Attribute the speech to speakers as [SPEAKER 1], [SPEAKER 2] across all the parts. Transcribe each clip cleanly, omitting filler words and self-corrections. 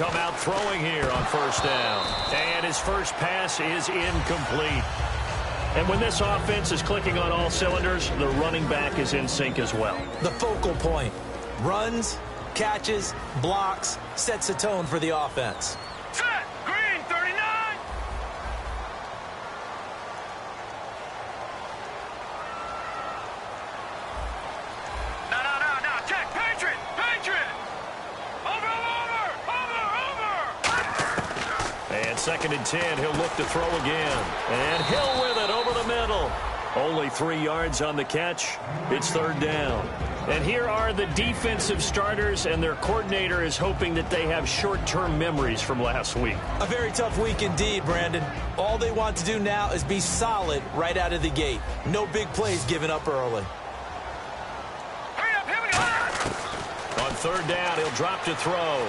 [SPEAKER 1] come out throwing here on first down. And his first pass is incomplete. And when this offense is clicking on all cylinders, the running back is in sync as well.
[SPEAKER 2] The focal point. Runs, catches, blocks, sets a tone for the offense.
[SPEAKER 3] Set! Green, 39! No. Check! Patriot! Patriot! Over!
[SPEAKER 1] And 2nd and 10, he'll look to throw again. And Hill with it over the middle. Only 3 yards on the catch. It's 3rd down. And here are the defensive starters, and their coordinator is hoping that they have short-term memories from last week.
[SPEAKER 2] A very tough week indeed, Brandon. All they want to do now is be solid right out of the gate. No big plays given up early.
[SPEAKER 3] Hurry up, here we go!
[SPEAKER 1] On 3rd down, he'll drop to throw.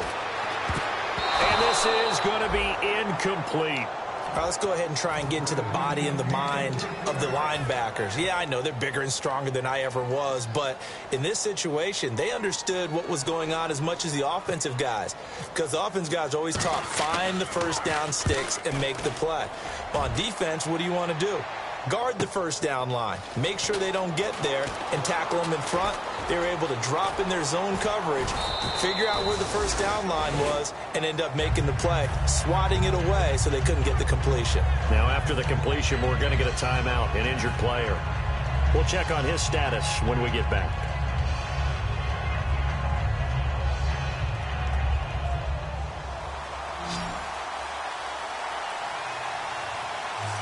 [SPEAKER 1] And this is going to be incomplete.
[SPEAKER 2] All right, let's go ahead and try and get into the body and the mind of the linebackers. Yeah, I know they're bigger and stronger than I ever was, but in this situation, they understood what was going on as much as the offensive guys, because the offensive guys always taught find the first down sticks and make the play. On defense, what do you want to do? Guard the first down line. Make sure they don't get there and tackle them in front. They were able to drop in their zone coverage, figure out where the first down line was, and end up making the play, swatting it away so they couldn't get the completion.
[SPEAKER 1] Now, after the completion, we're going to get a timeout, an injured player. We'll check on his status when we get back.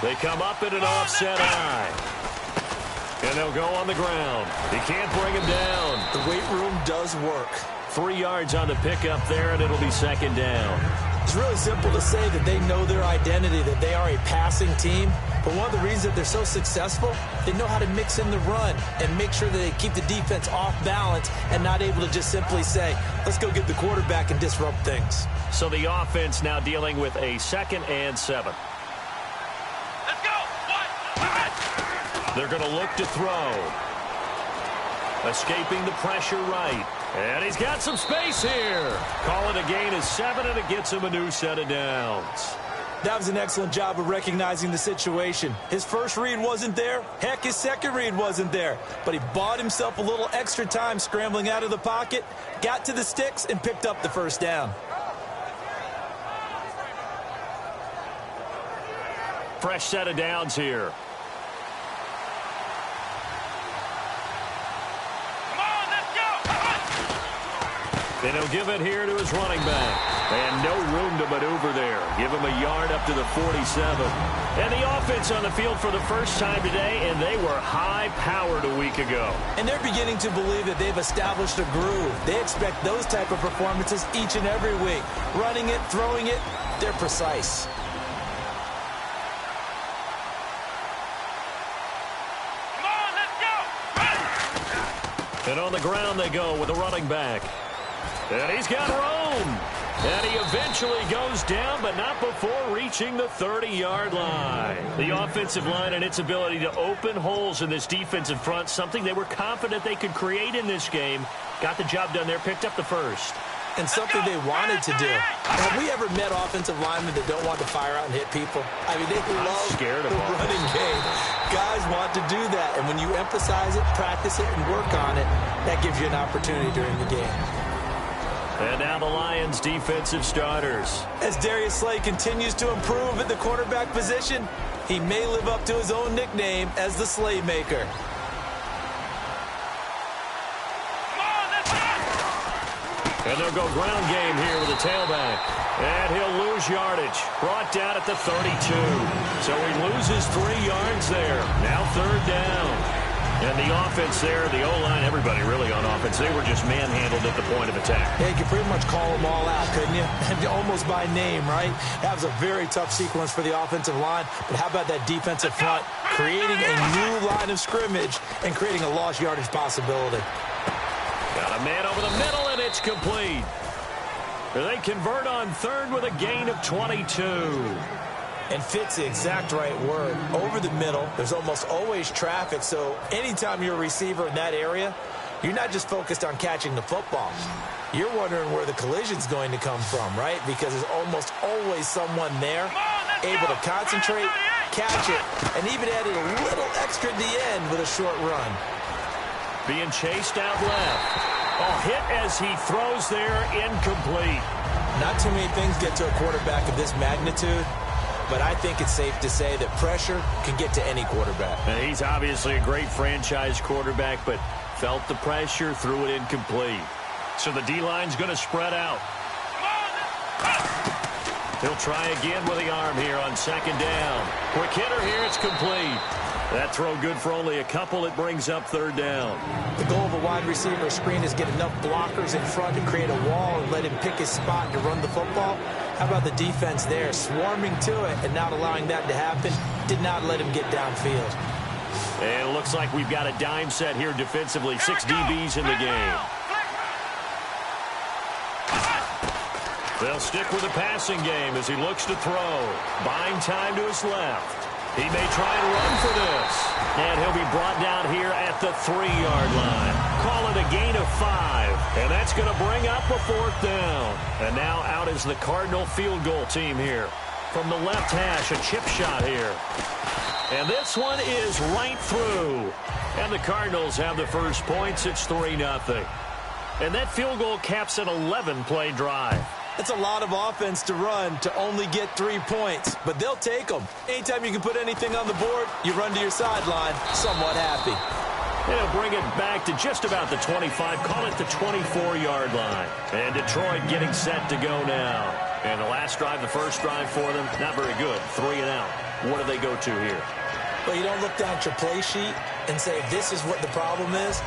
[SPEAKER 1] They come up in an offset eye. And they'll go on the ground. He can't bring him down.
[SPEAKER 2] The weight room does work.
[SPEAKER 1] 3 yards on the pickup there, and it'll be 2nd down.
[SPEAKER 2] It's really simple to say that they know their identity, that they are a passing team. But one of the reasons that they're so successful, they know how to mix in the run and make sure that they keep the defense off balance and not able to just simply say, let's go get the quarterback and disrupt things.
[SPEAKER 1] So the offense now dealing with a 2nd and 7. They're going to look to throw. Escaping the pressure right. And he's got some space here. Call it a gain of 7, and it gets him a new set of downs.
[SPEAKER 2] That was an excellent job of recognizing the situation. His first read wasn't there. Heck, his second read wasn't there. But he bought himself a little extra time scrambling out of the pocket, got to the sticks, and picked up the first down.
[SPEAKER 1] Fresh set of downs here. And he'll give it here to his running back. And no room to maneuver there. Give him a yard up to the 47. And the offense on the field for the first time today, and they were high-powered a week ago.
[SPEAKER 2] And they're beginning to believe that they've established a groove. They expect those type of performances each and every week. Running it, throwing it, they're precise.
[SPEAKER 3] Come on, let's go! Run!
[SPEAKER 1] And on the ground they go with the running back. And he's got room. And he eventually goes down, but not before reaching the 30-yard line. The offensive line and its ability to open holes in this defensive front, something they were confident they could create in this game. Got the job done there, picked up the first.
[SPEAKER 2] And something they wanted to do. Have we ever met offensive linemen that don't want to fire out and hit people? I mean, they love the running game. Guys want to do that. And when you emphasize it, practice it, and work on it, that gives you an opportunity during the game.
[SPEAKER 1] And now the Lions' defensive starters.
[SPEAKER 2] As Darius Slay continues to improve at the quarterback position, he may live up to his own nickname as the Slaymaker.
[SPEAKER 1] And they'll go ground game here with a tailback. And he'll lose yardage. Brought down at the 32. So he loses 3 yards there. Now 3rd down. And the offense there, the O-line, everybody really on offense, they were just manhandled at the point of attack.
[SPEAKER 2] Yeah, you could pretty much call them all out, couldn't you? Almost by name, right? That was a very tough sequence for the offensive line. But how about that defensive front creating a new line of scrimmage and creating a lost yardage possibility?
[SPEAKER 1] Got a man over the middle, and it's complete. They convert on 3rd with a gain of 22.
[SPEAKER 2] And fits the exact right word. Over the middle, there's almost always traffic, so anytime you're a receiver in that area, you're not just focused on catching the football. You're wondering where the collision's going to come from, right? Because there's almost always someone there able to concentrate, catch it, and even added a little extra at the end with a short run.
[SPEAKER 1] Being chased out left. Oh, hit as he throws there, incomplete.
[SPEAKER 2] Not too many things get to a quarterback of this magnitude, but I think it's safe to say that pressure can get to any quarterback.
[SPEAKER 1] And he's obviously a great franchise quarterback, but felt the pressure, threw it incomplete. So the D-line's going to spread out. He'll try again with the arm here on second down. Quick hitter here, it's complete. That throw good for only a couple. It brings up third down.
[SPEAKER 2] The goal of a wide receiver screen is get enough blockers in front to create a wall and let him pick his spot to run the football. How about the defense there, swarming to it and not allowing that to happen? Did not let him get downfield.
[SPEAKER 1] And it looks like we've got a dime set here defensively. 6 DBs in the game. They'll stick with the passing game as he looks to throw. Buying time to his left. He may try and run for this. And he'll be brought down here at the 3-yard line. Call it a gain of 5. And that's going to bring up a 4th down. And now out is the Cardinal field goal team here. From the left hash, a chip shot here. And this one is right through. And the Cardinals have the first points. It's 3-0. And that field goal caps an 11-play drive.
[SPEAKER 2] That's a lot of offense to run to only get 3 points, but they'll take them. Anytime you can put anything on the board, you run to your sideline, somewhat happy.
[SPEAKER 1] They'll bring it back to just about the 25, call it the 24-yard line. And Detroit getting set to go now. And the last drive, the first drive for them, not very good, 3 and out. What do they go to here?
[SPEAKER 2] Well, you don't look down at your play sheet and say, this is what the problem is.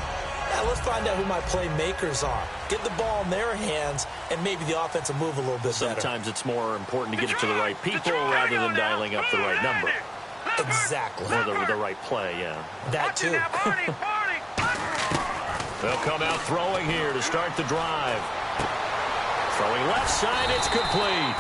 [SPEAKER 2] Now, let's find out who my playmakers are. Get the ball in their hands, and maybe the offense will move a little bit better.
[SPEAKER 1] Sometimes it's more important to get it to the right people rather than dialing up the right number.
[SPEAKER 2] Exactly.
[SPEAKER 1] Or the right play, yeah.
[SPEAKER 2] That too.
[SPEAKER 1] They'll come out throwing here to start the drive. Throwing left side, it's complete.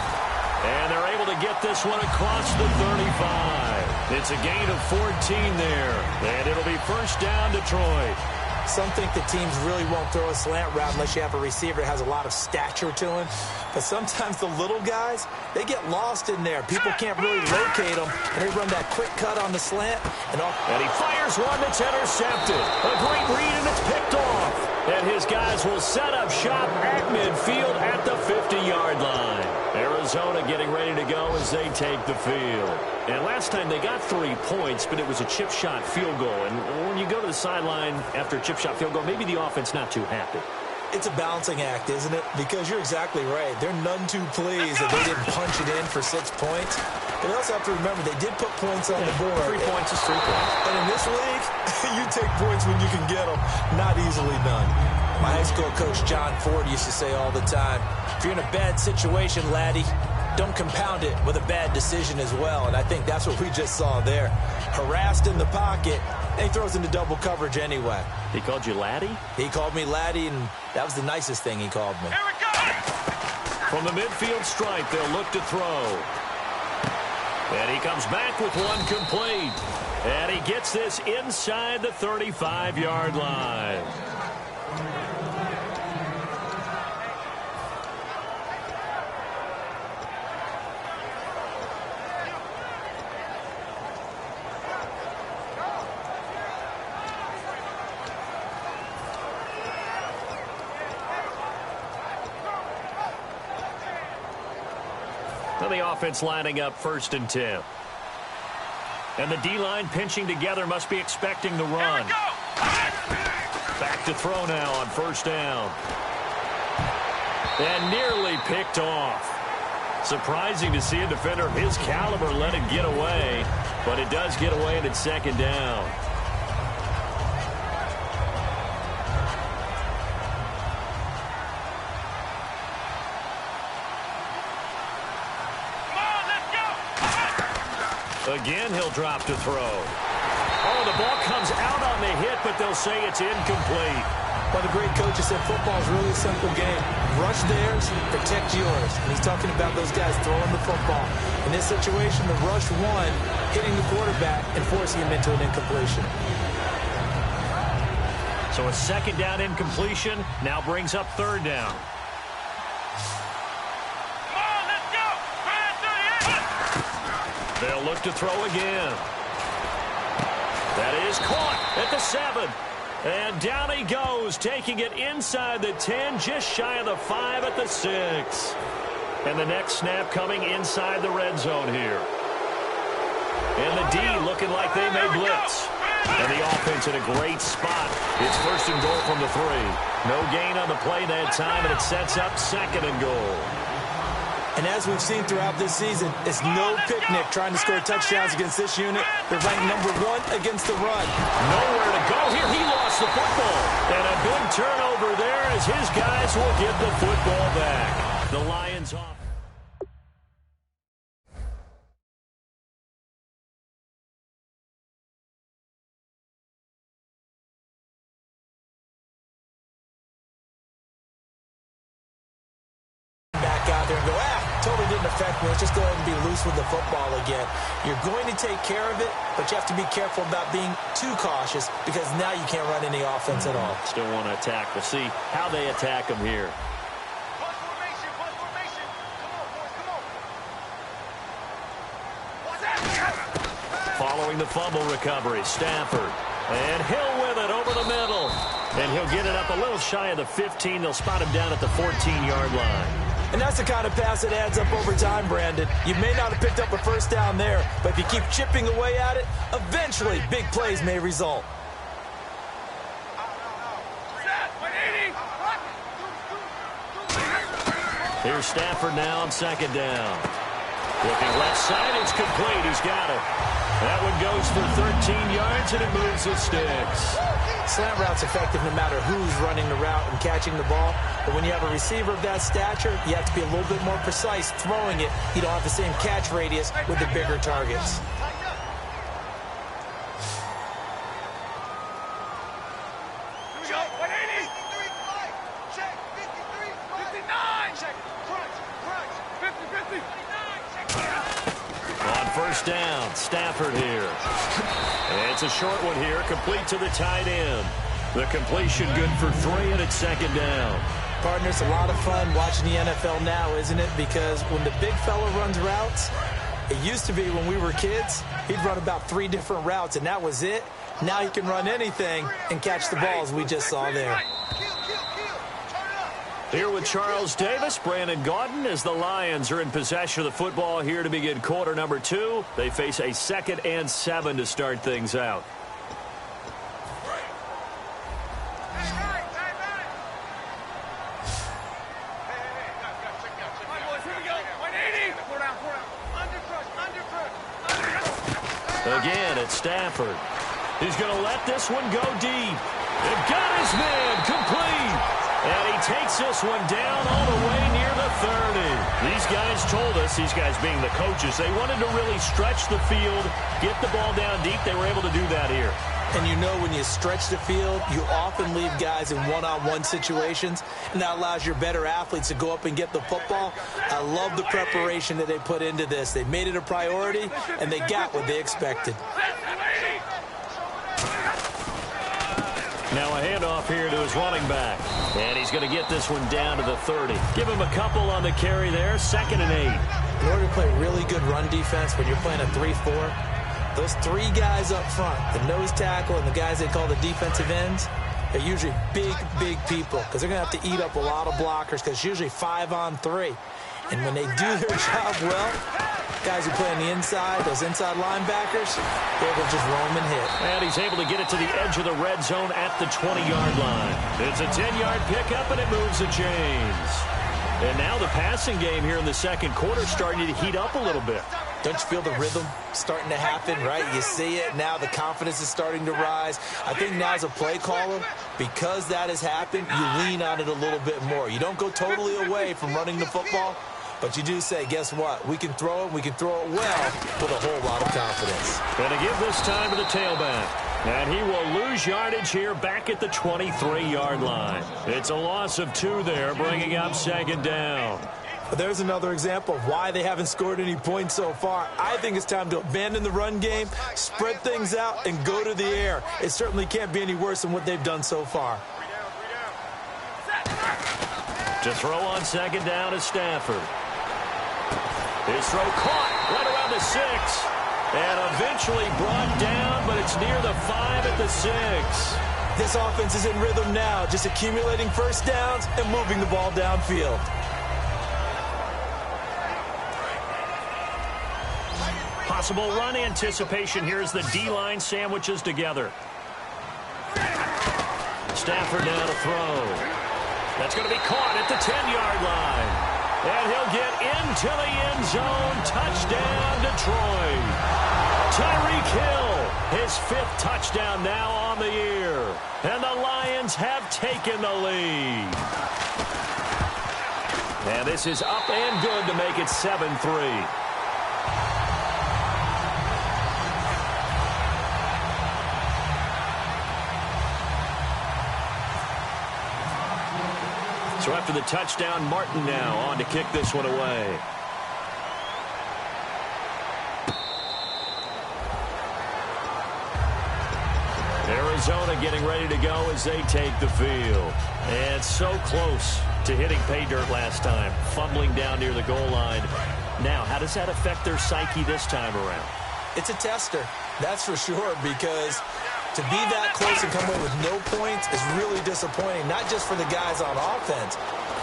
[SPEAKER 1] And they're able to get this one across the 35. It's a gain of 14 there. And it'll be first down, Detroit.
[SPEAKER 2] Some think the teams really won't throw a slant route unless you have a receiver that has a lot of stature to him. But sometimes the little guys, they get lost in there. People can't really locate them, and they run that quick cut on the slant. And
[SPEAKER 1] he fires one that's intercepted. A great read, and it's picked off. And his guys will set up shop at midfield at the 50-yard line. Arizona getting ready to go as they take the field. And last time they got 3 points, but it was a chip shot field goal. And when you go to the sideline after a chip shot field goal, maybe the offense not too happy.
[SPEAKER 2] It's a balancing act, isn't it? Because you're exactly right. They're none too pleased that they didn't punch it in for 6 points. But you also have to remember they did put points on the board.
[SPEAKER 1] 3 points is 3 points.
[SPEAKER 2] And in this league, you take points when you can get them. Not easily done. My high school coach, John Ford, used to say all the time, if you're in a bad situation, laddie, don't compound it with a bad decision as well. And I think that's what we just saw there. Harassed in the pocket, and he throws into double coverage anyway.
[SPEAKER 1] He called you laddie?
[SPEAKER 2] He called me laddie, and that was the nicest thing he called me.
[SPEAKER 3] Here we go!
[SPEAKER 1] From the midfield stripe, they'll look to throw. And he comes back with one complete. And he gets this inside the 35-yard line. The offense lining up 1st and 10. And the D-line pinching together, must be expecting the run. Back to throw now on 1st down. And nearly picked off. Surprising to see a defender of his caliber let it get away, but it does get away and it's 2nd down. Again, he'll drop to throw. Oh, the ball comes out on the hit, but they'll say it's incomplete.
[SPEAKER 2] Well, the great coach has said football is really a simple game. Rush theirs, protect yours. And he's talking about those guys throwing the football. In this situation, the rush one, hitting the quarterback and forcing him into an incompletion.
[SPEAKER 1] So a second down incompletion now brings up third down.
[SPEAKER 3] Come on, let's go.
[SPEAKER 1] They'll look to throw again. That is caught at the 7. And down he goes, taking it inside the 10, just shy of the 5 at the 6. And the next snap coming inside the red zone here. And the D looking like they may blitz. And the offense in a great spot. It's first and goal from the 3. No gain on the play that time, and it sets up second and goal.
[SPEAKER 2] And as we've seen throughout this season, it's no picnic trying to score touchdowns against this unit. They're ranked number 1 against the run.
[SPEAKER 1] Nowhere to go here. He lost the football. And a big turnover there as his guys will get the football back. The Lions off.
[SPEAKER 2] Out there and go, totally didn't affect me. Let's just go ahead and be loose with the football again. You're going to take care of it, but you have to be careful about being too cautious because now you can't run any offense at all.
[SPEAKER 1] Still want to attack. We'll see how they attack him here.
[SPEAKER 3] Punt formation, punt formation. Come on, boys, come on. What's that?
[SPEAKER 1] Following the fumble recovery, Stafford. And Hill with it over the middle. And he'll get it up a little shy of the 15. They'll spot him down at the 14-yard line.
[SPEAKER 2] And that's the kind of pass that adds up over time, Brandon. You may not have picked up a first down there, but if you keep chipping away at it, eventually big plays may result.
[SPEAKER 1] Here's Stafford now on second down. Looking left side, it's complete. He's got it. That one goes for 13 yards, and it moves the sticks.
[SPEAKER 2] Slant route's effective no matter who's running the route and catching the ball. But when you have a receiver of that stature, you have to be a little bit more precise throwing it. You don't have the same catch radius with the bigger targets.
[SPEAKER 3] Here we go. 180. 53 flight. Check. 53 flight. 59. Check. Crunch. Crunch. 50. 59. Check.
[SPEAKER 1] On first down, Stafford here. And it's a short one here, complete to the tight end. The completion good for 3, and it's second down.
[SPEAKER 2] Partner, it's a lot of fun watching the NFL now, isn't it? Because when the big fella runs routes, it used to be when we were kids, he'd run about 3 different routes, and that was it. Now he can run anything and catch the balls we just saw there.
[SPEAKER 1] Here with Charles Davis, Brandon Gaudin, as the Lions are in possession of the football here to begin quarter number 2. They face a 2nd and 7 to start things out. Again, it's Stafford. He's going to let this one go deep. They've got his man complete. And he takes this one down all the way near the 30. These guys told us, these guys being the coaches, they wanted to really stretch the field, get the ball down deep. They were able to do that here.
[SPEAKER 2] And you know when you stretch the field, you often leave guys in one-on-one situations, and that allows your better athletes to go up and get the football. I love the preparation that they put into this. They made it a priority, and they got what they expected.
[SPEAKER 1] Now a handoff here to his running back. And he's going to get this one down to the 30. Give him a couple on the carry there, 2nd and 8.
[SPEAKER 2] In order to play really good run defense when you're playing a 3-4, those 3 guys up front, the nose tackle and the guys they call the defensive ends, they're usually big, big people because they're going to have to eat up a lot of blockers because it's usually 5-on-3. And when they do their job well, guys who play on the inside, those inside linebackers, they're able to just roam and hit.
[SPEAKER 1] And he's able to get it to the edge of the red zone at the 20-yard line. It's a 10-yard pickup, and it moves the chains. And now the passing game here in the second quarter starting to heat up a little bit.
[SPEAKER 2] Don't you feel the rhythm starting to happen, right? You see it now. The confidence is starting to rise. I think now as a play caller, because that has happened, you lean on it a little bit more. You don't go totally away from running the football, but you do say, guess what? We can throw it. We can throw it well with a whole lot of confidence.
[SPEAKER 1] Going to give this time to the tailback. And he will lose yardage here back at the 23-yard line. It's a loss of 2 there, bringing up second down.
[SPEAKER 2] There's another example of why they haven't scored any points so far. I think it's time to abandon the run game, spread things out, and go to the air. It certainly can't be any worse than what they've done so far.
[SPEAKER 1] To throw on second down is Stafford. His throw caught right around the 6. And eventually brought down, but it's near the 5 at the 6.
[SPEAKER 2] This offense is in rhythm now, just accumulating first downs and moving the ball downfield.
[SPEAKER 1] Possible run anticipation here as the D-line sandwiches together. Stafford now to throw. That's going to be caught at the 10-yard line. And he'll get into the end zone. Touchdown, Detroit. Tyreek Hill, his 5th touchdown now on the year. And the Lions have taken the lead. And this is up and good to make it 7-3. So after the touchdown, Martin now on to kick this one away. Arizona getting ready to go as they take the field. And so close to hitting pay dirt last time, fumbling down near the goal line. Now, how does that affect their psyche this time around?
[SPEAKER 2] It's a tester, that's for sure, because to be that close and come away with no points is really disappointing, not just for the guys on offense,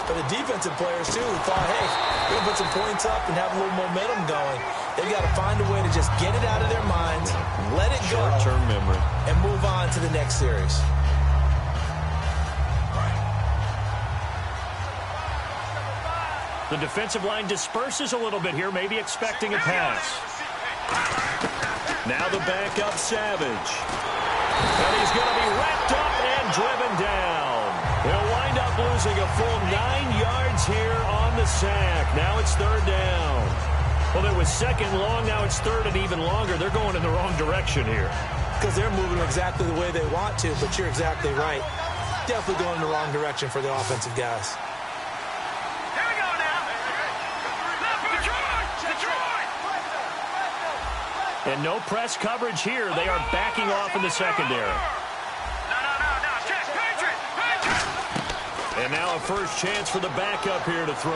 [SPEAKER 2] but the defensive players, too, who thought, hey, we're going to put some points up and have a little momentum going. They've got to find a way to just get it out of their minds, let it go,
[SPEAKER 1] short-term memory,
[SPEAKER 2] and move on to the next series.
[SPEAKER 1] The defensive line disperses a little bit here, maybe expecting a pass. Now the backup, Savage. And he's going to be wrapped up and driven down. He'll wind up losing a full 9 yards here on the sack. Now it's 3rd down. Well, it was 2nd long. Now it's 3rd and even longer. They're going in the wrong direction here.
[SPEAKER 2] Because they're moving exactly the way they want to, but you're exactly right. Definitely going in the wrong direction for the offensive guys.
[SPEAKER 3] Here we go now. Detroit!
[SPEAKER 1] And no press coverage here. They are backing off in the secondary.
[SPEAKER 3] No. Check. Patriot.
[SPEAKER 1] And now a first chance for the backup here to throw.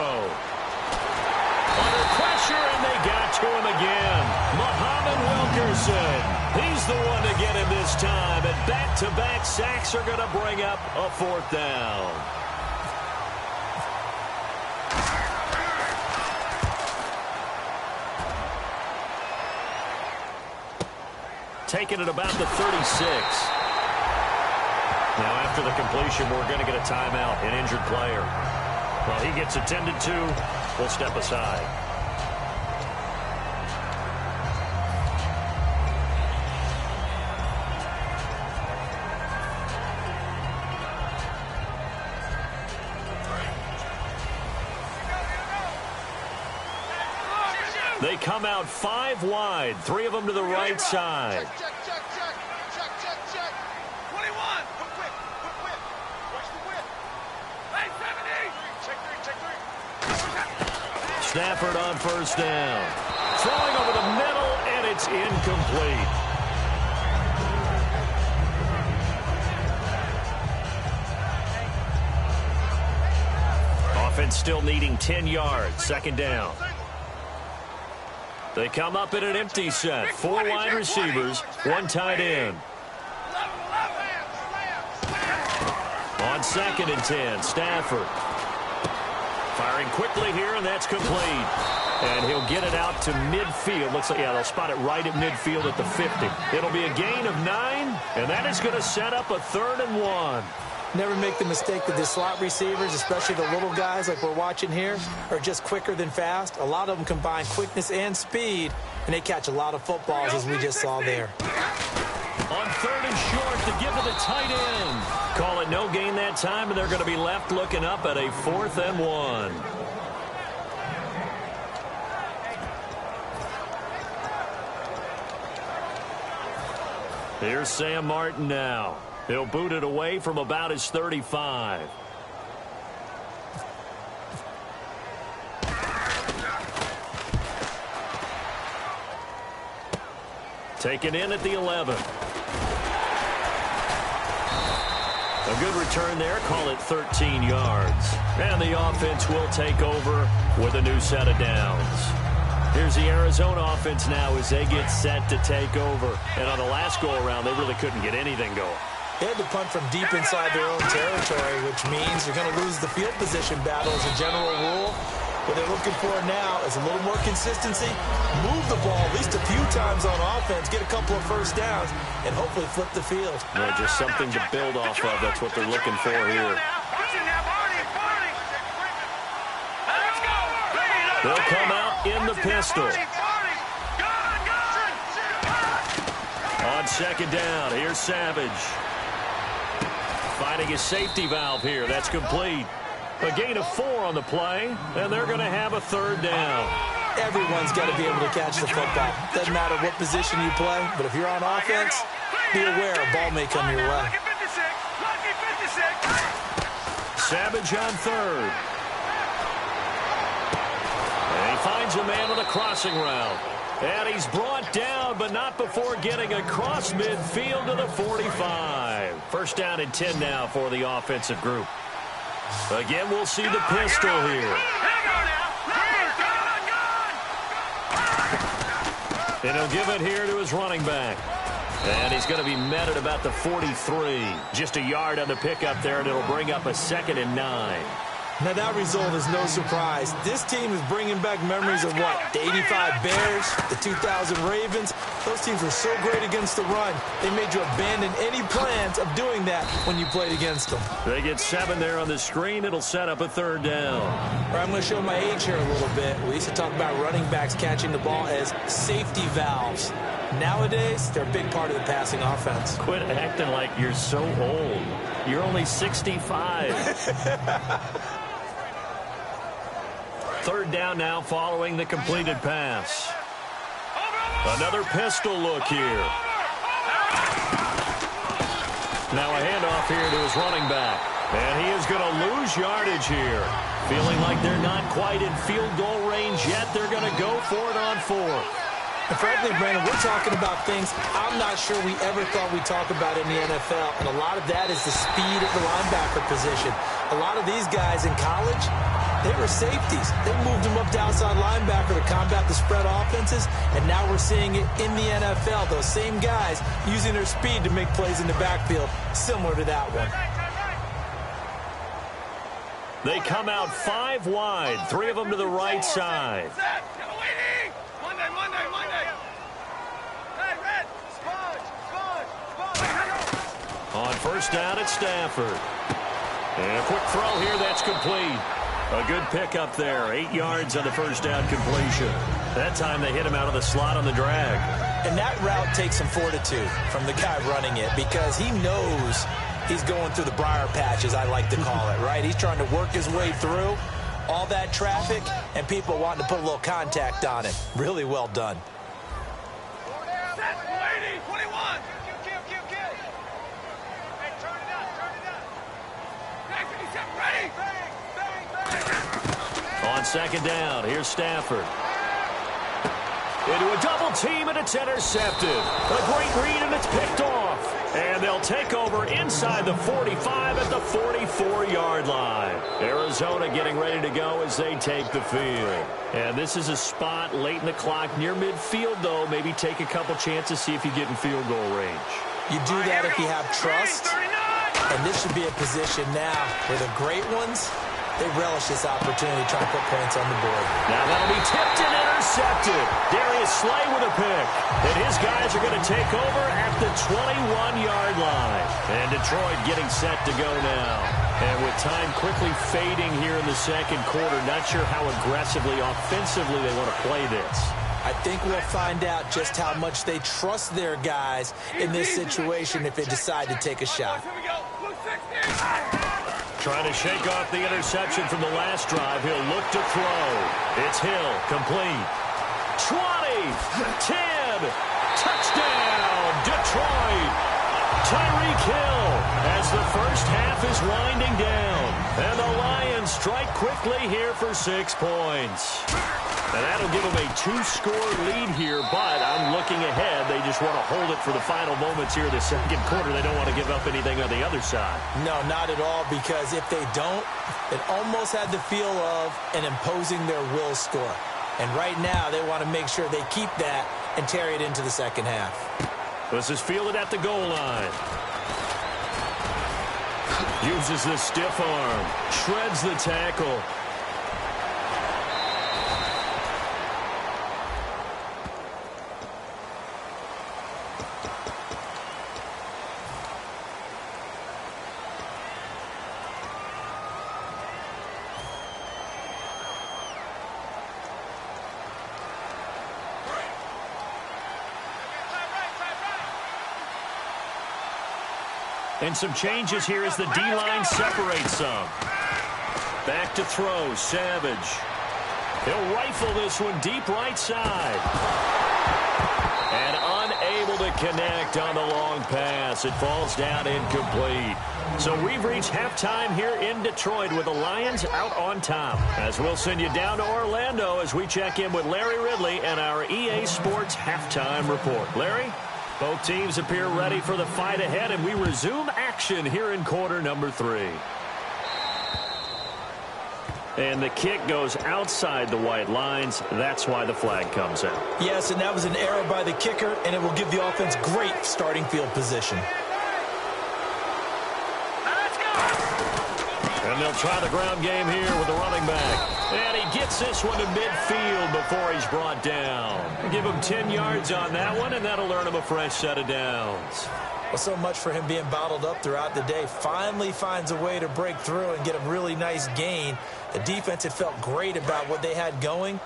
[SPEAKER 1] Under pressure, and they got to him again. Muhammad Wilkerson. He's the one to get him this time. And back-to-back sacks are going to bring up a 4th down. Taking it about the 36. Now, after the completion, we're going to get a timeout, an injured player. Well, he gets attended to. We'll step aside. They come out 5 wide, 3 of them to the right side.
[SPEAKER 3] Check. 21. Put whip. Watch the whip. Hey, 70. Check 3.
[SPEAKER 1] Stafford on 1st down. Throwing over the middle, and it's incomplete. Offense still needing 10 yards. 2nd down. They come up in an empty set. 4 wide receivers, 1 tight end. On 2nd and 10, Stafford. Firing quickly here, and that's complete. And he'll get it out to midfield. Looks like, they'll spot it right at midfield at the 50. It'll be a gain of 9, and that is going to set up a 3rd and 1.
[SPEAKER 2] Never make the mistake that the slot receivers, especially the little guys like we're watching here, are just quicker than fast. A lot of them combine quickness and speed, and they catch a lot of footballs, as we just saw there.
[SPEAKER 1] On 3rd and short to give to the tight end. Call it no gain that time, and they're going to be left looking up at a 4th and 1. Here's Sam Martin now. He'll boot it away from about his 35. Taken in at the 11. A good return there. Call it 13 yards. And the offense will take over with a new set of downs. Here's the Arizona offense now as they get set to take over. And on the last go-around, they really couldn't get anything going.
[SPEAKER 2] They had to punt from deep inside their own territory, which means you're going to lose the field position battle as a general rule. What they're looking for now is a little more consistency, move the ball at least a few times on offense, get a couple of first downs, and hopefully flip the field.
[SPEAKER 1] Yeah, just something to build off of. That's what they're looking for here. They'll come out in the pistol. On second down, here's Savage. Finding his safety valve here. That's complete. A gain of 4 on the play, and they're going to have a third down.
[SPEAKER 2] Everyone's got to be able to catch the football. Doesn't matter what position you play, but if you're on offense, be aware a ball may come your way.
[SPEAKER 1] Savage on third. And he finds a man on a crossing route. And he's brought down, but not before getting across midfield to the 45. First down and 10 now for the offensive group. Again, we'll see the pistol here. And he'll give it here to his running back. And he's going to be met at about the 43. Just a yard on the pickup there, and it'll bring up a 2nd and 9.
[SPEAKER 2] Now, that result is no surprise. This team is bringing back memories of what? The 85 Bears, the 2000 Ravens. Those teams were so great against the run. They made you abandon any plans of doing that when you played against them.
[SPEAKER 1] They get 7 there on the screen. It'll set up a third down.
[SPEAKER 2] All right, I'm going to show my age here a little bit. We used to talk about running backs catching the ball as safety valves. Nowadays, they're a big part of the passing offense.
[SPEAKER 1] Quit acting like you're so old. You're only 65. Third down now following the completed pass. Another pistol look here. Now a handoff here to his running back. And he is going to lose yardage here. Feeling like they're not quite in field goal range yet. They're going to go for it on 4th.
[SPEAKER 2] And frankly, Brandon, we're talking about things I'm not sure we ever thought we'd talk about in the NFL. And a lot of that is the speed of the linebacker position. A lot of these guys in college, they were safeties. They moved them up to outside linebacker to combat the spread offenses. And now we're seeing it in the NFL. Those same guys using their speed to make plays in the backfield, similar to that one.
[SPEAKER 1] They come out 5 wide, 3 of them to the right side. On first down, it's Stafford. And a quick throw here, that's complete. A good pickup there, 8 yards on the first down completion. That time they hit him out of the slot on the drag.
[SPEAKER 2] And that route takes some fortitude from the guy running it because he knows he's going through the briar patch, as I like to call it, right? He's trying to work his way through all that traffic and people wanting to put a little contact on it. Really well done.
[SPEAKER 1] On second down, here's Stafford. Into a double team, and it's intercepted. A great read, and it's picked off. And they'll take over inside the 45 at the 44-yard line. Arizona getting ready to go as they take the field. And this is a spot late in the clock near midfield, though. Maybe take a couple chances, see if you get in field goal range.
[SPEAKER 2] You do that if you have trust. And this should be a position now where the great ones, they relish this opportunity to try to put points on the board.
[SPEAKER 1] Now that'll be tipped and intercepted. Darius Slay with a pick. And his guys are going to take over at the 21-yard line. And Detroit getting set to go now. And with time quickly fading here in the second quarter, not sure how aggressively, offensively they want to play this.
[SPEAKER 2] I think we'll find out just how much they trust their guys in this situation if they decide to take a shot.
[SPEAKER 1] Trying to shake off the interception from the last drive. He'll look to throw. It's Hill, complete. 20, 10, touchdown, Detroit. Tyreek Hill as the first half is winding down. And the Lions strike quickly here for 6 points. And that'll give them a 2-score lead here, but I'm looking ahead. They just want to hold it for the final moments here in the second quarter. They don't want to give up anything on the other side.
[SPEAKER 2] No, not at all, because if they don't, it almost had the feel of an imposing their will score. And right now, they want to make sure they keep that and carry it into the second half.
[SPEAKER 1] This is fielded at the goal line. Uses the stiff arm. Shreds the tackle. And some changes here as the D-line separates some. Back to throw, Savage. He'll rifle this one deep right side. And unable to connect on the long pass. It falls down incomplete. So we've reached halftime here in Detroit with the Lions out on top. As we'll send you down to Orlando as we check in with Larry Ridley and our EA Sports halftime report. Larry? Both teams appear ready for the fight ahead, and we resume action here in quarter number 3. And the kick goes outside the white lines. That's why the flag comes out.
[SPEAKER 2] Yes, and that was an error by the kicker, and it will give the offense great starting field position.
[SPEAKER 1] And they'll try the ground game here with the running back. And he gets this one to midfield before he's brought down. Give him 10 yards on that one, and that'll earn him a fresh set of downs.
[SPEAKER 2] Well, so much for him being bottled up throughout the day. Finally finds a way to break through and get a really nice gain. The defense had felt great about what they had going.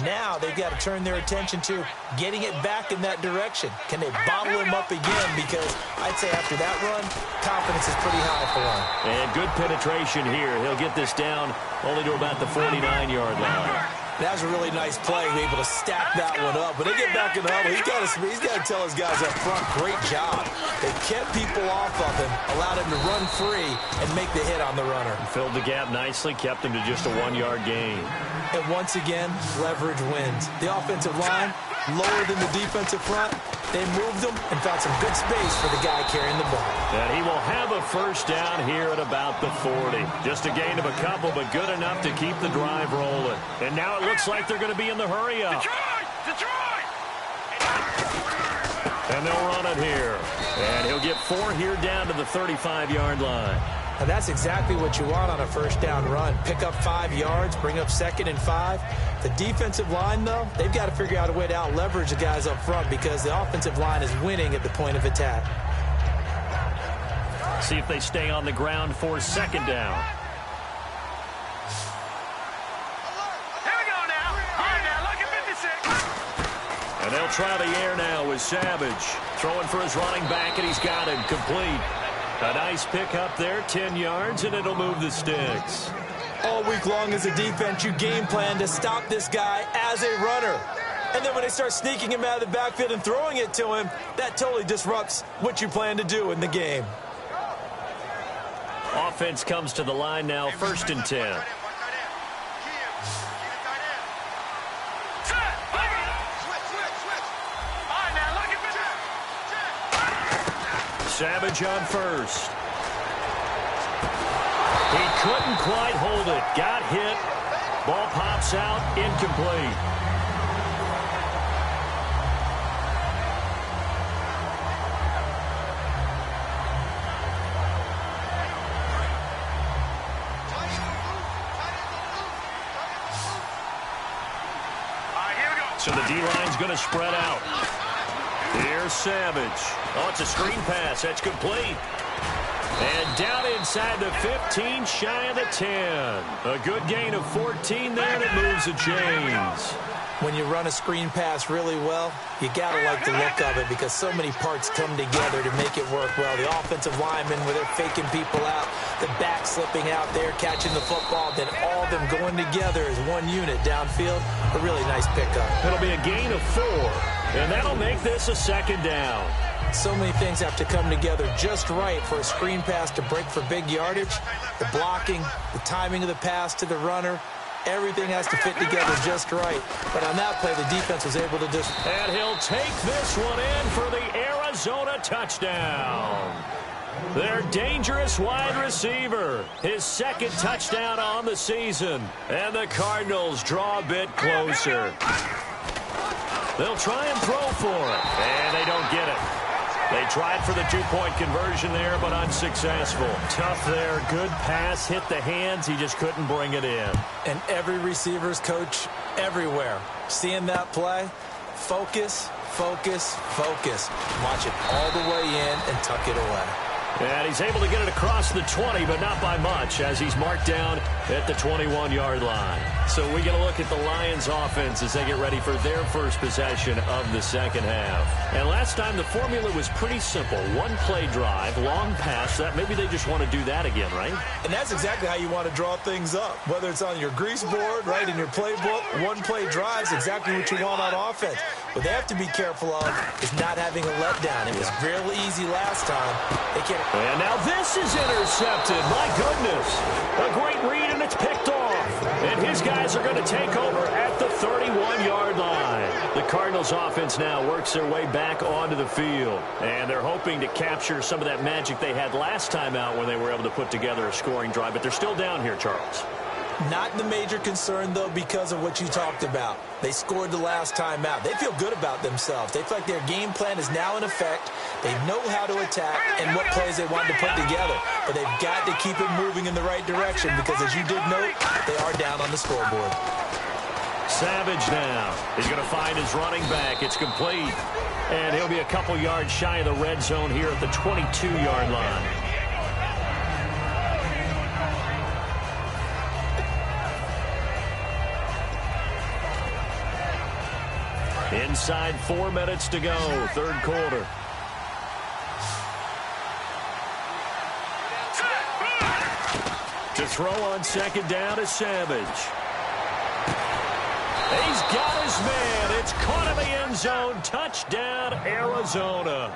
[SPEAKER 2] Now they've got to turn their attention to getting it back in that direction. Can they bottle him up again? Because I'd say after that run, confidence is pretty high for him.
[SPEAKER 1] And good penetration here. He'll get this down only to about the 49-yard line.
[SPEAKER 2] That was a really nice play, able to stack that one up. But they get back in the huddle. He's got to tell his guys up front, great job. They kept people off of him, allowed him to run free and make the hit on the runner.
[SPEAKER 1] Filled the gap nicely, kept him to just a 1-yard gain.
[SPEAKER 2] And once again, leverage wins. The offensive line, lower than the defensive front. They moved them and found some good space for the guy carrying the ball.
[SPEAKER 1] And he will have a first down here at about the 40. Just a gain of a couple, but good enough to keep the drive rolling. And now it looks like they're going to be in the hurry up.
[SPEAKER 3] Detroit!
[SPEAKER 1] And they'll run it here. And he'll get 4 here down to the 35-yard line.
[SPEAKER 2] And that's exactly what you want on a first down run. Pick up 5 yards, bring up 2nd and 5. The defensive line, though, they've got to figure out a way to out-leverage the guys up front because the offensive line is winning at the point of attack.
[SPEAKER 1] See if they stay on the ground for 2nd down.
[SPEAKER 3] Here we go now. All right, now, look at 56.
[SPEAKER 1] And they'll try the air now with Savage. Throwing for his running back, and he's got him complete. A nice pick up there, 10 yards, and it'll move the sticks.
[SPEAKER 2] All week long as a defense, you game plan to stop this guy as a runner. And then when they start sneaking him out of the backfield and throwing it to him, that totally disrupts what you plan to do in the game.
[SPEAKER 1] Offense comes to the line now, 1st and 10. Savage on first. He couldn't quite hold it. Got hit. Ball pops out. Incomplete. So the D-line's going to spread out. Here's Savage. Oh, it's a screen pass. That's complete. And down inside the 15, shy of the 10. A good gain of 14 there, and it moves the chains.
[SPEAKER 2] When you run a screen pass really well, you got to like the look of it because so many parts come together to make it work well. The offensive linemen, where they're faking people out, the back slipping out there, catching the football, then all of them going together as one unit downfield. A really nice pickup.
[SPEAKER 1] It'll be a gain of 4, and that'll make this a 2nd down.
[SPEAKER 2] So many things have to come together just right for a screen pass to break for big yardage. The blocking, the timing of the pass to the runner, Everything has to fit together just right. But on that play, the defense was able to just...
[SPEAKER 1] And he'll take this one in for the Arizona touchdown. Their dangerous wide receiver, his second touchdown on the season. And the Cardinals draw a bit closer. They'll try and throw for it, and they don't get it. They tried for the two-point conversion there, but unsuccessful. Tough there. Good pass. Hit the hands. He just couldn't bring it in.
[SPEAKER 2] And every receiver's coach everywhere. Seeing that play, focus, focus, focus. Watch it all the way in and tuck it away.
[SPEAKER 1] And he's able to get it across the 20, but not by much, as he's marked down at the 21-yard line. So we get a look at the Lions offense as they get ready for their first possession of the second half. And last time the formula was pretty simple. One play drive, long pass. That maybe they just want to do that again, right?
[SPEAKER 2] And that's exactly how you want to draw things up. Whether it's on your grease board, right, in your playbook, one play drives exactly what you want on offense. What they have to be careful of is not having a letdown. It was really easy last time. They can't.
[SPEAKER 1] And now this is intercepted. My goodness. A great read, and it's picked off. And his guys are going to take over at the 31-yard line. The Cardinals offense now works their way back onto the field. And they're hoping to capture some of that magic they had last time out when they were able to put together a scoring drive. But they're still down here, Charles.
[SPEAKER 2] Not the major concern, though, because of what you talked about. They scored the last time out. They feel good about themselves. They feel like their game plan is now in effect. They know how to attack and what plays they want to put together. But they've got to keep it moving in the right direction because, as you did note, they are down on the scoreboard.
[SPEAKER 1] Savage now. He's going to find his running back. It's complete. And he'll be a couple yards shy of the red zone here at the 22-yard line. Inside 4 minutes to go, third quarter. To throw on second down is Savage. He's got his man. It's caught in the end zone. Touchdown, Arizona.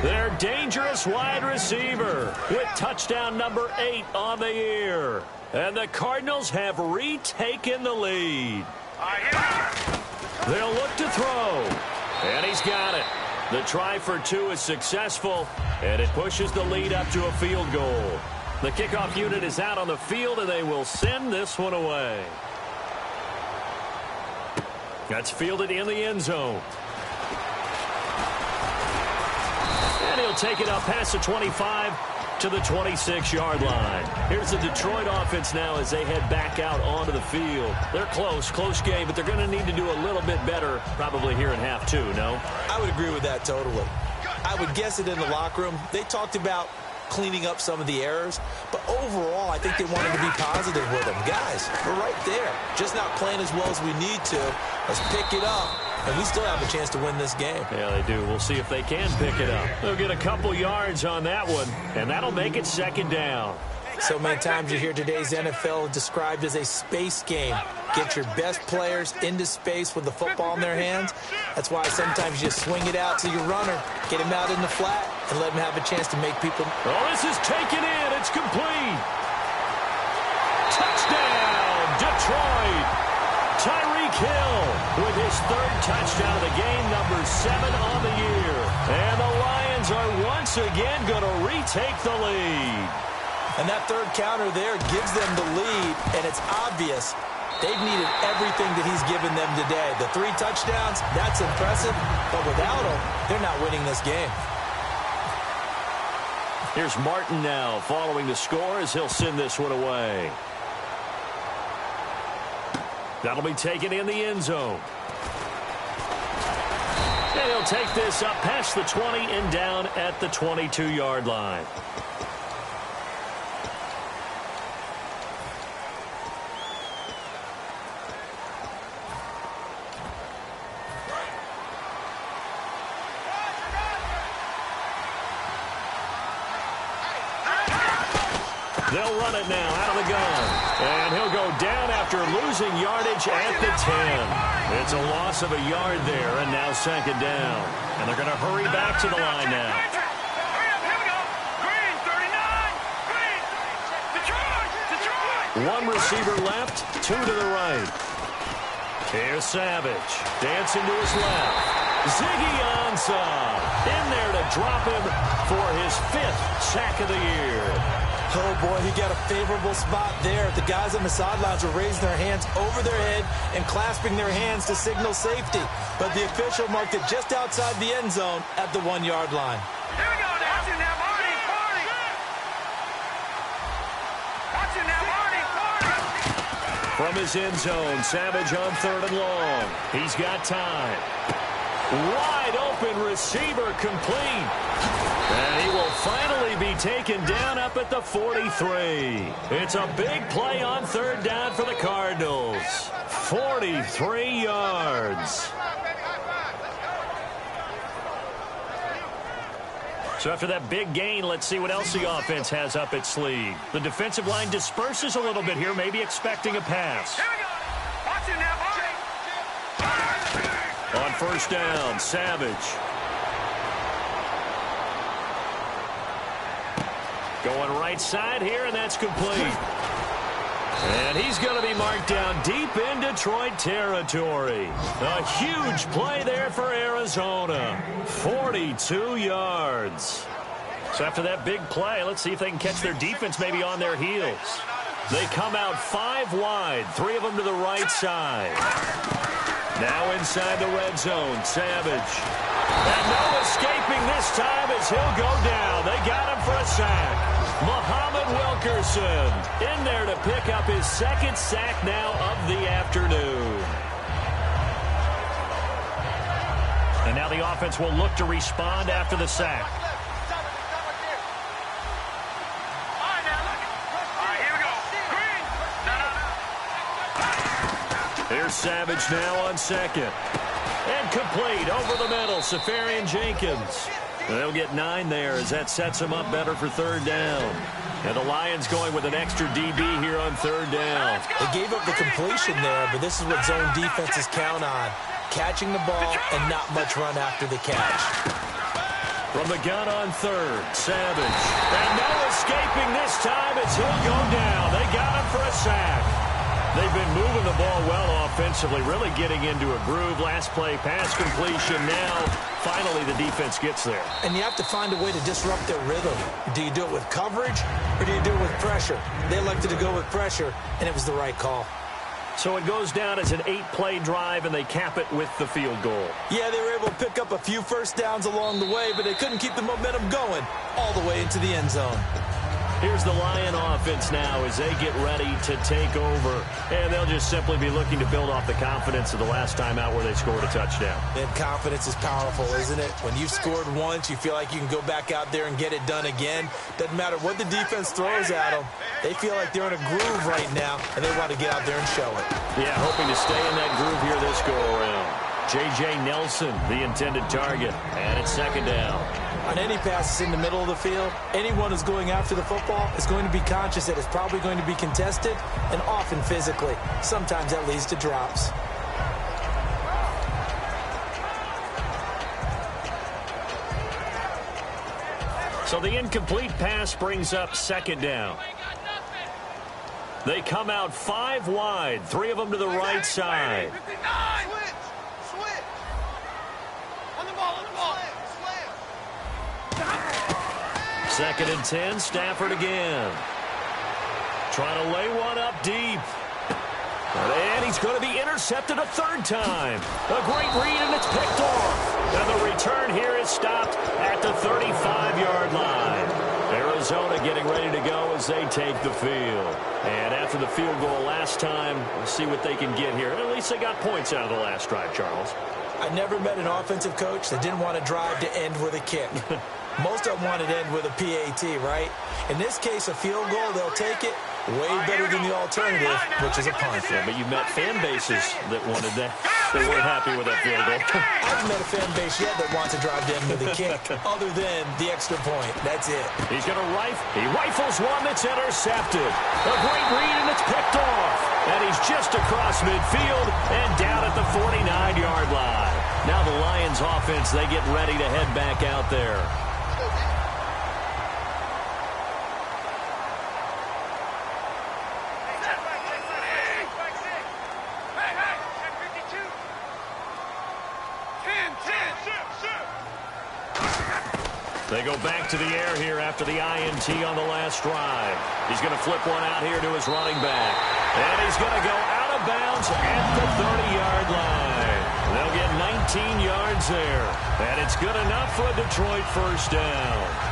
[SPEAKER 1] Their dangerous wide receiver with touchdown number 8 on the year. And the Cardinals have retaken the lead. They'll look to throw. And he's got it. The try for 2 is successful, and it pushes the lead up to a field goal. The kickoff unit is out on the field, and they will send this one away. That's fielded in the end zone. And he'll take it up past the 25 to the 26-yard line. Here's the Detroit offense now as they head back out onto the field. They're close game, but they're going to need to do a little bit better probably here in half 2, no?
[SPEAKER 2] I would agree with that totally. I would guess it in the locker room. They talked about cleaning up some of the errors, but overall, I think they wanted to be positive with them. Guys, we're right there. Just not playing as well as we need to. Let's pick it up, and we still have a chance to win this game.
[SPEAKER 1] Yeah, they do. We'll see if they can pick it up. They'll get a couple yards on that one, and that'll make it second down.
[SPEAKER 2] So many times you hear today's NFL described as a space game. Get your best players into space with the football in their hands. That's why sometimes you just swing it out to your runner, get him out in the flat, and let him have a chance to make people...
[SPEAKER 1] Oh, this is taken in. It's complete. Touchdown, Detroit. Tyreek Hill with his third touchdown of the game, number 7 on the year. And the Lions are once again going to retake the lead.
[SPEAKER 2] And that third counter there gives them the lead, and it's obvious they've needed everything that he's given them today. The 3 touchdowns, that's impressive, but without him, they're not winning this game.
[SPEAKER 1] Here's Martin now following the score as he'll send this one away. That'll be taken in the end zone. And he'll take this up past the 20 and down at the 22-yard line. They'll run it now out of the gun. And he'll go down after losing yardage at the 10. It's a loss of a yard there, and now second down. And they're going to hurry back to the line now.
[SPEAKER 3] Here we go. Green, 39. Green. Detroit.
[SPEAKER 1] One receiver left, two to the right. Here's Savage. Dancing to his left. Ziggy Ansah in there to drop him for his 5th sack of the year.
[SPEAKER 2] Oh, boy, he got a favorable spot there. The guys on the sidelines were raising their hands over their head and clasping their hands to signal safety. But the official marked it just outside the end zone at the 1-yard line.
[SPEAKER 3] Here we go now. Watch it now, Marty. Marty. Watch it now, Marty. Marty.
[SPEAKER 1] From his end zone, Savage on 3rd and long. He's got time. Wide open receiver complete. And he will finally be taken down up at the 43. It's a big play on 3rd down for the Cardinals. 43 yards. So after that big gain, let's see what else the offense has up its sleeve. The defensive line disperses a little bit here, maybe expecting a pass.
[SPEAKER 3] Here we go. Watch it now, Marty.
[SPEAKER 1] On 1st down, Savage. Going right side here, and that's complete. And he's going to be marked down deep in Detroit territory. A huge play there for Arizona. 42 yards. So after that big play, let's see if they can catch their defense maybe on their heels. They come out 5 wide, 3 of them to the right side. Now inside the red zone, Savage. And no escaping this time as he'll go down. They got him for a sack. Muhammad Wilkerson in there to pick up his 2nd sack now of the afternoon. And now the offense will look to respond after the sack. Here's Savage now on 2nd. And complete over the middle, Safarian Jenkins. They'll get 9 there as that sets them up better for 3rd down. And the Lions going with an extra DB here on 3rd down.
[SPEAKER 2] They gave up the completion there, but this is what zone defenses count on. Catching the ball and not much run after the catch.
[SPEAKER 1] From the gun on 3rd, Savage. And no escaping this time as he'll go down. They got him for a sack. They've been moving the ball well offensively, really getting into a groove. Last play, pass completion. Now, finally, the defense gets there.
[SPEAKER 2] And you have to find a way to disrupt their rhythm. Do you do it with coverage, or do you do it with pressure? They elected to go with pressure, and it was the right call.
[SPEAKER 1] So it goes down as an 8-play drive, and they cap it with the field goal.
[SPEAKER 2] Yeah, they were able to pick up a few first downs along the way, but they couldn't keep the momentum going all the way into the end zone.
[SPEAKER 1] Here's the Lion offense now as they get ready to take over. And they'll just simply be looking to build off the confidence of the last time out where they scored a touchdown.
[SPEAKER 2] And confidence is powerful, isn't it? When you've scored once, you feel like you can go back out there and get it done again. Doesn't matter what the defense throws at them. They feel like they're in a groove right now, and they want to get out there and show it.
[SPEAKER 1] Yeah, hoping to stay in that groove here this go-around. J.J. Nelson, the intended target, and it's 2nd down.
[SPEAKER 2] On any passes in the middle of the field, anyone who's going after the football is going to be conscious that it's probably going to be contested, and often physically. Sometimes that leads to drops.
[SPEAKER 1] So the incomplete pass brings up 2nd down. They come out 5 wide, 3 of them to the right side.
[SPEAKER 3] 59. Switch. On the ball.
[SPEAKER 1] 2nd and 10, Stafford again. Trying to lay one up deep. And he's going to be intercepted a 3rd time. A great read, and it's picked off. And the return here is stopped at the 35-yard line. Arizona getting ready to go as they take the field. And after the field goal last time, we'll see what they can get here. At least they got points out of the last drive, Charles.
[SPEAKER 2] I never met an offensive coach that didn't want to drive to end with a kick. Most of them want to end with a PAT, right? In this case, a field goal, they'll take it. Way better than the alternative, which is a punt.
[SPEAKER 1] Yeah, but you've met fan bases that wanted that. They weren't happy with that field goal.
[SPEAKER 2] I haven't met a fan base yet that wants to drive to end with a kick, other than the extra point. That's it.
[SPEAKER 1] He's going to he rifles one that's intercepted. A great read, and it's picked off. And he's just across midfield and down at the 49-yard line. Now the Lions offense, they get ready to head back out there. They go back to the air here after the INT on the last drive. He's going to flip one out here to his running back. And he's going to go out of bounds at the 30-yard line. They'll get 19 yards there. And it's good enough for a Detroit first down.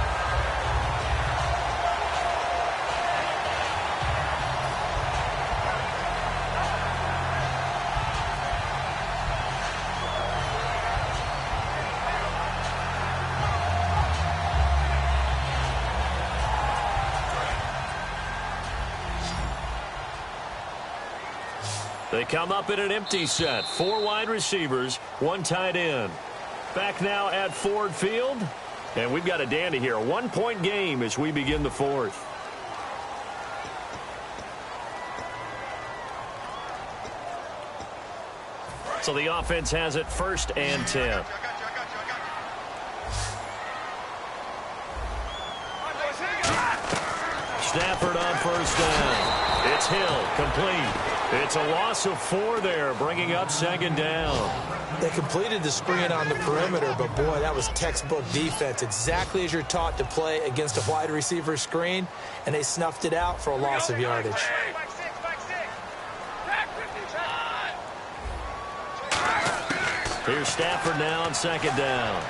[SPEAKER 1] They come up in an empty set. 4 wide receivers, 1 tight end. Back now at Ford Field. And we've got a dandy here. A 1-point game as we begin the fourth. So the offense has it 1st and 10. Stafford on first down. It's Hill, complete. It's a loss of 4 there, bringing up 2nd down.
[SPEAKER 2] They completed the screen on the perimeter, but boy, that was textbook defense. Exactly as you're taught to play against a wide receiver screen, and they snuffed it out for a loss of yardage.
[SPEAKER 1] Here's Stafford now on 2nd down.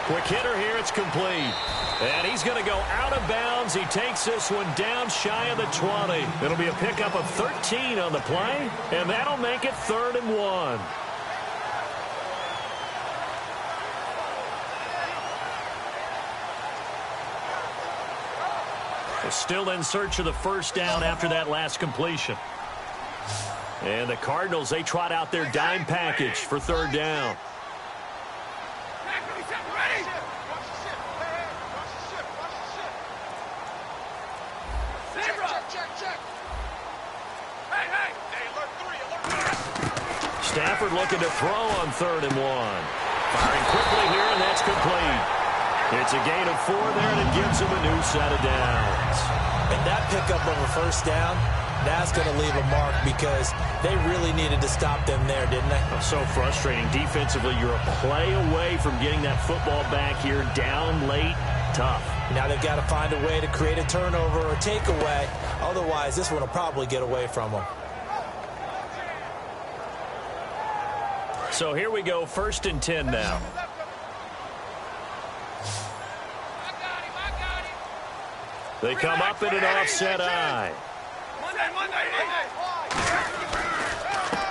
[SPEAKER 1] Quick hitter here, it's complete. And he's going to go out of bounds. He takes this one down shy of the 20. It'll be a pickup of 13 on the play, and that'll make it 3rd and 1. They're still in search of the first down after that last completion. And the Cardinals, they trot out their dime package for 3rd down. Stafford looking to throw on 3rd and 1. Firing quickly here, and that's complete. It's a gain of 4 there, and it gives him a new set of downs.
[SPEAKER 2] And that pickup of a first down, that's going to leave a mark because they really needed to stop them there, didn't they?
[SPEAKER 1] So frustrating. Defensively, you're a play away from getting that football back here down late. Tough.
[SPEAKER 2] Now they've got to find a way to create a turnover or takeaway. Otherwise, this one will probably get away from them.
[SPEAKER 1] So here we go, 1st and 10 now. They come up in an offset eye.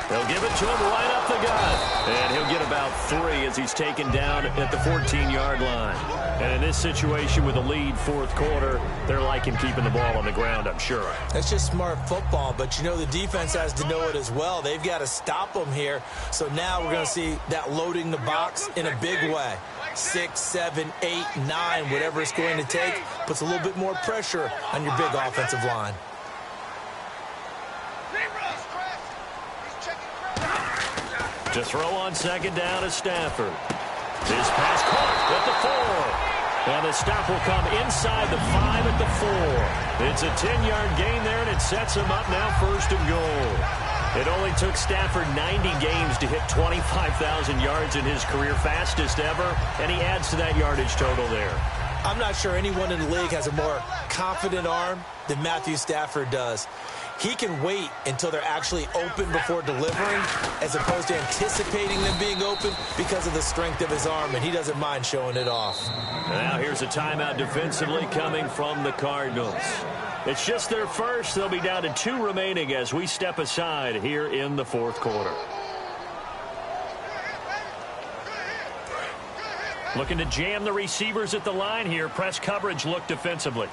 [SPEAKER 1] They'll give it to him right up the gut. And he'll get about 3 as he's taken down at the 14-yard line. And in this situation with a lead 4th quarter, they're liking keeping the ball on the ground, I'm sure.
[SPEAKER 2] That's just smart football, but you know the defense has to know it as well. They've got to stop them here. So now we're going to see that loading the box in a big way. 6, 7, 8, 9, whatever it's going to take, puts a little bit more pressure on your big offensive line.
[SPEAKER 1] To throw on 2nd down is Stafford. His pass caught at the 4. And the stop will come inside the 5 at the 4. It's a 10-yard gain there, and it sets him up now 1st and goal. It only took Stafford 90 games to hit 25,000 yards in his career, fastest ever, and he adds to that yardage total there.
[SPEAKER 2] I'm not sure anyone in the league has a more confident arm than Matthew Stafford does. He can wait until they're actually open before delivering as opposed to anticipating them being open because of the strength of his arm, and he doesn't mind showing it off.
[SPEAKER 1] Now here's a timeout defensively coming from the Cardinals. It's just their first. They'll be down to 2 remaining as we step aside here in the 4th quarter. Looking to jam the receivers at the line here. Press coverage look defensively.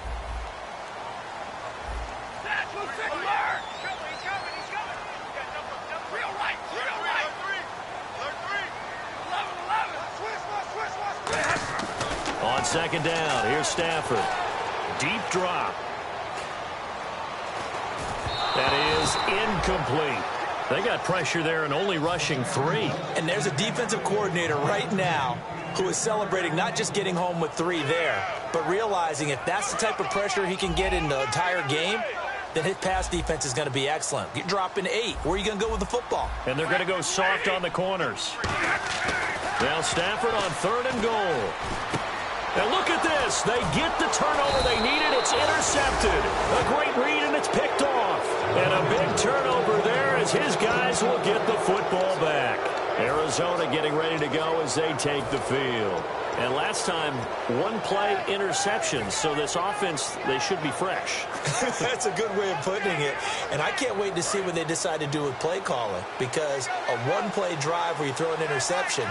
[SPEAKER 1] On 2nd down, here's Stafford. Deep drop. That is incomplete. They got pressure there and only rushing 3.
[SPEAKER 2] And there's a defensive coordinator right now who is celebrating not just getting home with 3 there, but realizing if that's the type of pressure he can get in the entire game, then his pass defense is going to be excellent. You're dropping 8. Where are you going to go with the football?
[SPEAKER 1] And they're going to go soft on the corners. Now Stafford on 3rd and goal. And look this. They get the turnover they needed. It's intercepted. A great read, and it's picked off. And a big turnover there as his guys will get the football back. Arizona getting ready to go as they take the field. And last time, one-play interception. So this offense, they should be fresh.
[SPEAKER 2] That's a good way of putting it. And I can't wait to see what they decide to do with play calling. Because a one-play drive where you throw an interception,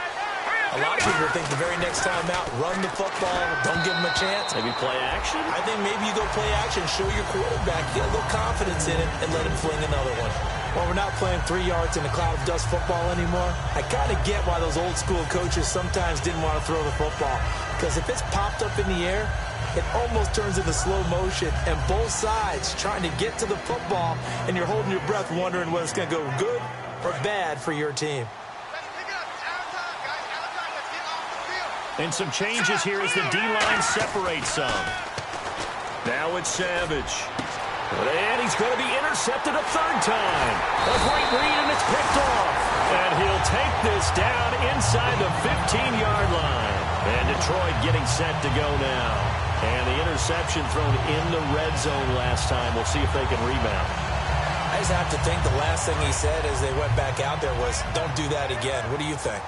[SPEAKER 2] a lot of people think the very next time out, run the football, don't give them a chance.
[SPEAKER 1] Maybe play action?
[SPEAKER 2] I think maybe you go play action, show your quarterback, get a little confidence in it, and let him fling another one. Well, we're not playing 3 yards in a cloud of dust football anymore. I kind of get why those old-school coaches sometimes didn't want to throw the football. Because if it's popped up in the air, it almost turns into slow motion, and both sides trying to get to the football, and you're holding your breath wondering whether it's going to go good or bad for your team.
[SPEAKER 1] And some changes here as the D-line separates some. Now it's Savage. And he's going to be intercepted a third time. A great read, and it's picked off. And he'll take this down inside the 15-yard line. And Detroit getting set to go now. And the interception thrown in the red zone last time. We'll see if they can rebound.
[SPEAKER 2] I just have to think the last thing he said as they went back out there was, don't do that again. What do you think?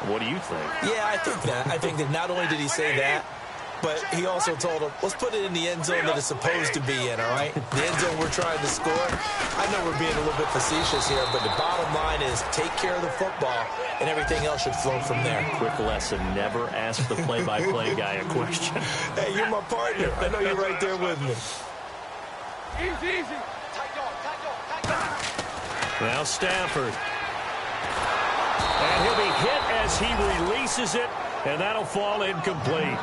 [SPEAKER 1] What do you think?
[SPEAKER 2] Yeah, I think that. I think that not only did he say that, but he also told him, let's put it in the end zone that it's supposed to be in, all right? The end zone we're trying to score. I know we're being a little bit facetious here, but the bottom line is take care of the football, and everything else should flow from there.
[SPEAKER 1] Quick lesson, never ask the play-by-play guy a question.
[SPEAKER 2] Hey, you're my partner. I know you're right there with me.
[SPEAKER 3] Easy, easy.
[SPEAKER 1] Now Stafford. And he'll be hit as he releases it, and that'll fall incomplete.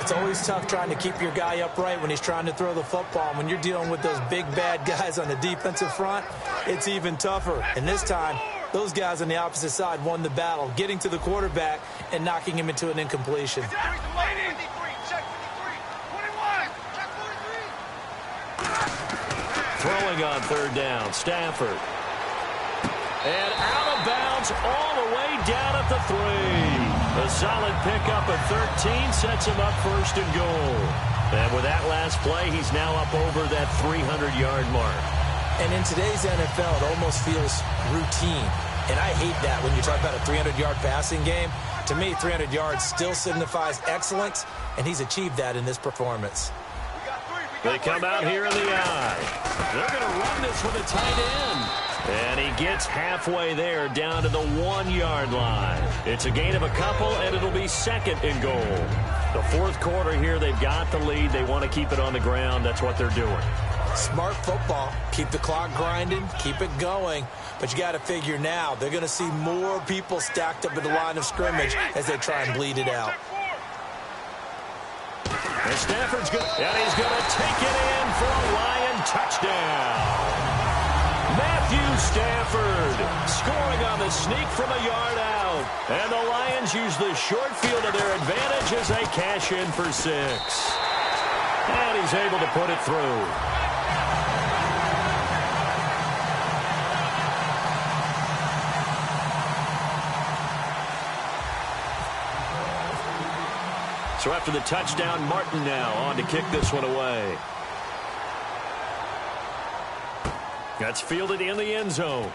[SPEAKER 2] It's always tough trying to keep your guy upright when he's trying to throw the football. When you're dealing with those big, bad guys on the defensive front, it's even tougher. And this time, those guys on the opposite side won the battle, getting to the quarterback and knocking him into an incompletion.
[SPEAKER 1] Throwing on third down, Stafford. And out of bounds all the way down at the 3. A solid pickup at 13 sets him up first and goal. And with that last play, he's now up over that 300-yard mark.
[SPEAKER 2] And in today's NFL, it almost feels routine. And I hate that when you talk about a 300-yard passing game. To me, 300 yards still signifies excellence, and he's achieved that in this performance.
[SPEAKER 1] They come out here in the eye. They're going to run this with a tight end. And he gets halfway there down to the 1-yard line. It's a gain of a couple, and it'll be second and goal. The fourth quarter here, they've got the lead. They want to keep it on the ground. That's what they're doing.
[SPEAKER 2] Smart football. Keep the clock grinding. Keep it going. But you got to figure now, they're going to see more people stacked up at the line of scrimmage as they try and bleed it out.
[SPEAKER 1] And Stafford's good, and he's going to take it in for a Lion touchdown. Matthew Stafford scoring on the sneak from a yard out. And the Lions use the short field to their advantage as they cash in for 6. And he's able to put it through. So after the touchdown, Martin now on to kick this one away. That's fielded in the end zone.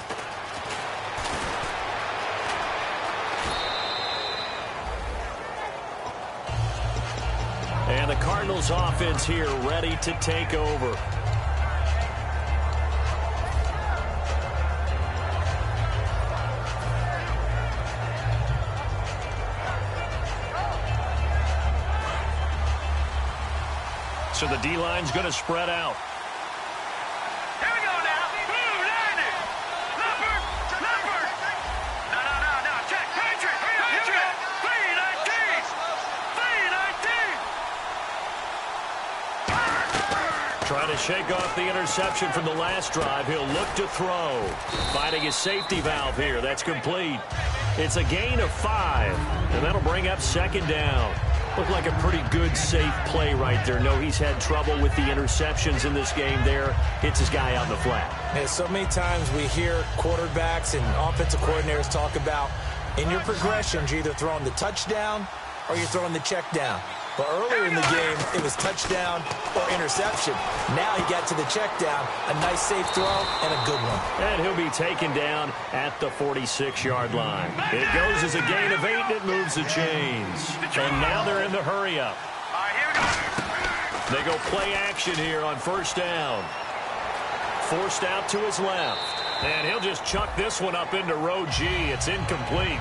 [SPEAKER 1] And the Cardinals offense here ready to take over. So the D-line's going to spread out.
[SPEAKER 3] Here we go now. Blue, 90. Leopard. No. Check. Patriot. B19.
[SPEAKER 1] Trying to shake off the interception from the last drive. He'll look to throw. Finding his safety valve here. That's complete. It's a gain of 5. And that'll bring up second down. Looked like a pretty good, safe play right there. No, he's had trouble with the interceptions in this game there. Hits his guy on the flat.
[SPEAKER 2] Yeah, so many times we hear quarterbacks and offensive coordinators talk about in your progressions, you're either throwing the touchdown or you're throwing the check down. But earlier in the game, it was touchdown or interception. Now he got to the check down, a nice safe throw, and a good one.
[SPEAKER 1] And he'll be taken down at the 46-yard line. It goes as a gain of 8, and it moves the chains. And now they're in the hurry-up. They go play action here on first down. Forced out to his left. And he'll just chuck this one up into row G. It's incomplete.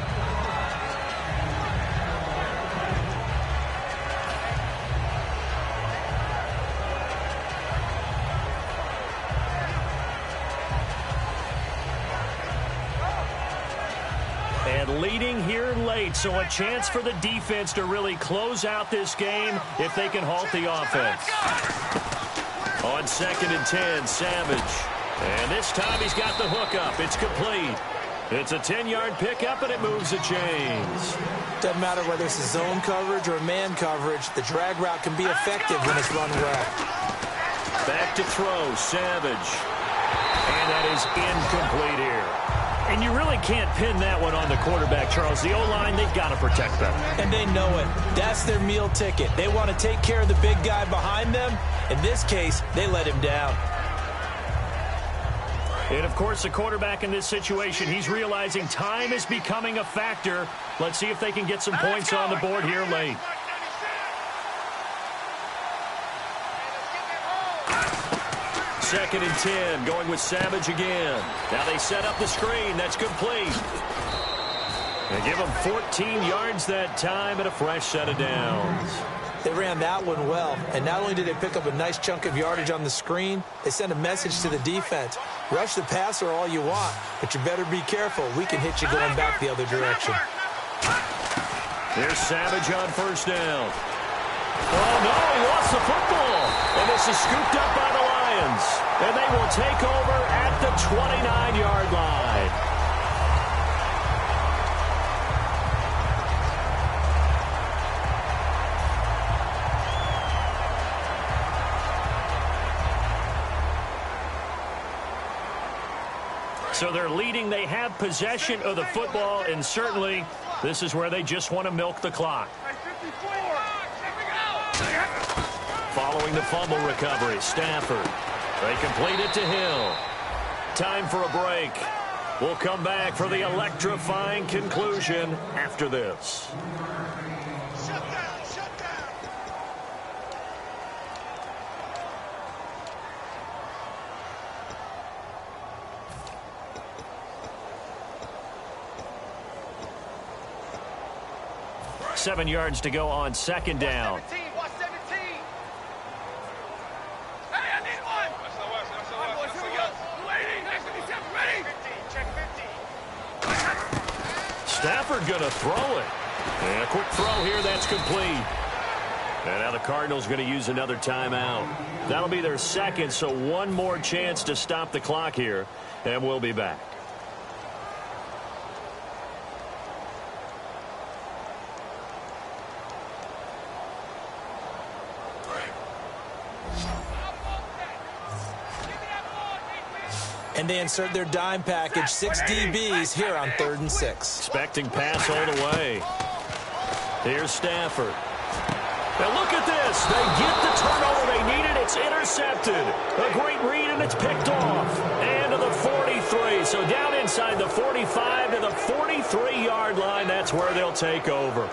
[SPEAKER 1] And leading here late, so a chance for the defense to really close out this game if they can halt the offense. On 2nd and 10, Savage. And this time he's got the hook up. It's complete. It's a 10-yard pickup, and it moves the chains.
[SPEAKER 2] Doesn't matter whether it's a zone coverage or man coverage, the drag route can be effective when it's run well.
[SPEAKER 1] Back to throw, Savage. And that is incomplete here. And you really can't pin that one on the quarterback, Charles. The O-line, they've got to protect them.
[SPEAKER 2] And they know it. That's their meal ticket. They want to take care of the big guy behind them. In this case, they let him down.
[SPEAKER 1] And, of course, the quarterback in this situation, he's realizing time is becoming a factor. Let's see if they can get some points on the board here late. Second and 10, going with Savage again. Now they set up the screen. That's complete. They give him 14 yards that time and a fresh set of downs.
[SPEAKER 2] They ran that one well, and not only did they pick up a nice chunk of yardage on the screen, they sent a message to the defense. Rush the passer all you want, but you better be careful. We can hit you going back the other direction.
[SPEAKER 1] Here's Savage on first down. Oh, no, he lost the football. And this is scooped up by the Lions. And they will take over at the 29-yard line. So they're leading. They have possession of the football, and certainly this is where they just want to milk the clock. Following the fumble recovery, Stafford. They complete it to Hill. Time for a break. We'll come back for the electrifying conclusion after this.
[SPEAKER 3] Shut down, shut down.
[SPEAKER 1] Seven yards to go on second down.
[SPEAKER 3] 17, watch 17. Hey, I need one. All right, boys, here we go. 280, next 57, ready? 15, check 15.
[SPEAKER 1] Stafford going to throw it. And a quick throw here, that's complete. And now the Cardinals going to use another timeout. That'll be their second, so one more chance to stop the clock here, and we'll be back.
[SPEAKER 2] And they insert their dime package, 6 DBs here on 3rd and 6.
[SPEAKER 1] Expecting pass all the way. Here's Stafford. Now look at this. They get the turnover they needed. It's intercepted. A great read, and it's picked off. And to the 43. So down inside the 45 to the 43-yard line. That's where they'll take over.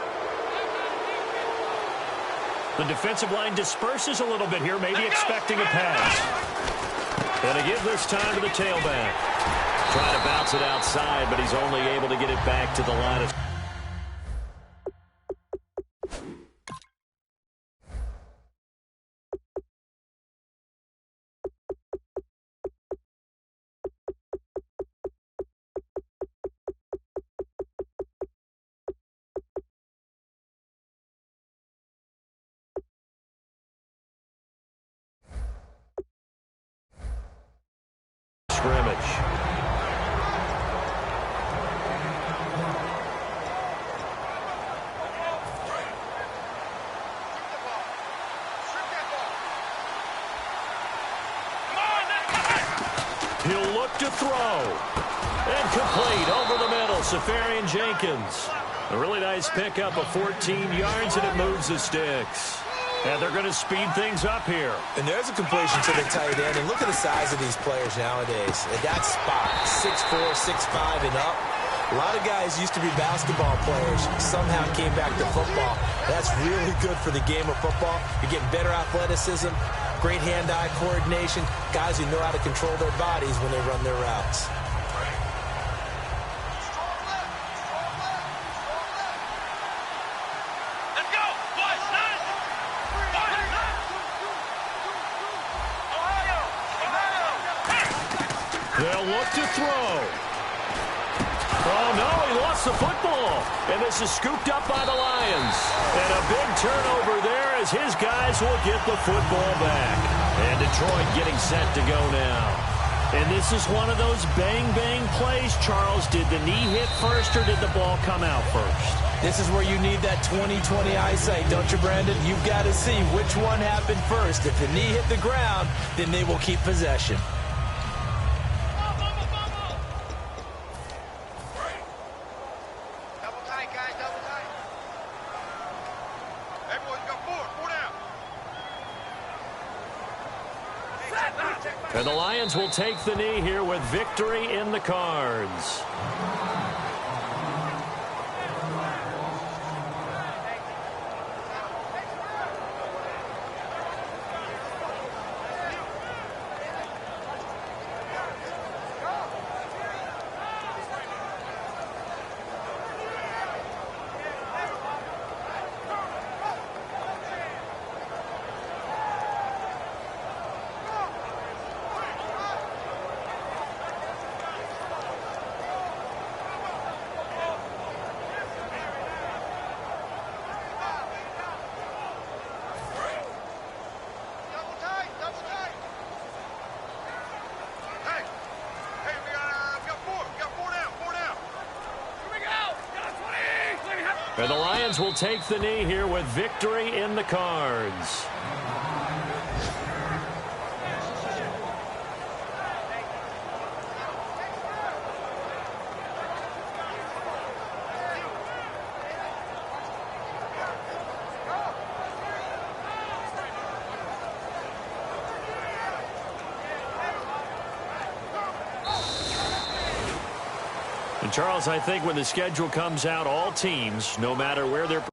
[SPEAKER 1] The defensive line disperses a little bit here, maybe expecting a pass. And they give this time to the tailback. Trying to bounce it outside, but he's only able to get it back to the line of scrimmage. He'll look to throw. And complete over the middle. Safarian Jenkins. A really nice pickup of 14 yards, and it moves the sticks. And they're going to speed things up here.
[SPEAKER 2] And there's a completion to the tight end. And look at the size of these players nowadays. At that spot, 6'4", 6'5", and up. A lot of guys used to be basketball players, somehow came back to football. That's really good for the game of football. You're getting better athleticism, great hand-eye coordination, guys who know how to control their bodies when they run their routes.
[SPEAKER 1] They'll look to throw. Oh, no, he lost the football. And this is scooped up by the Lions. And a big turnover there as his guys will get the football back. And Detroit getting set to go now. And this is one of those bang-bang plays, Charles. Did the knee hit first or did the ball come out first?
[SPEAKER 2] This is where you need that 20/20 eyesight, don't you, Brandon? You've got to see which one happened first. If the knee hit the ground, then they will keep possession.
[SPEAKER 1] And the Lions will take the knee here with victory in the cards. And the Lions will take the knee here with victory in the cards. And Charles, I think when the schedule comes out, all teams, no matter where they're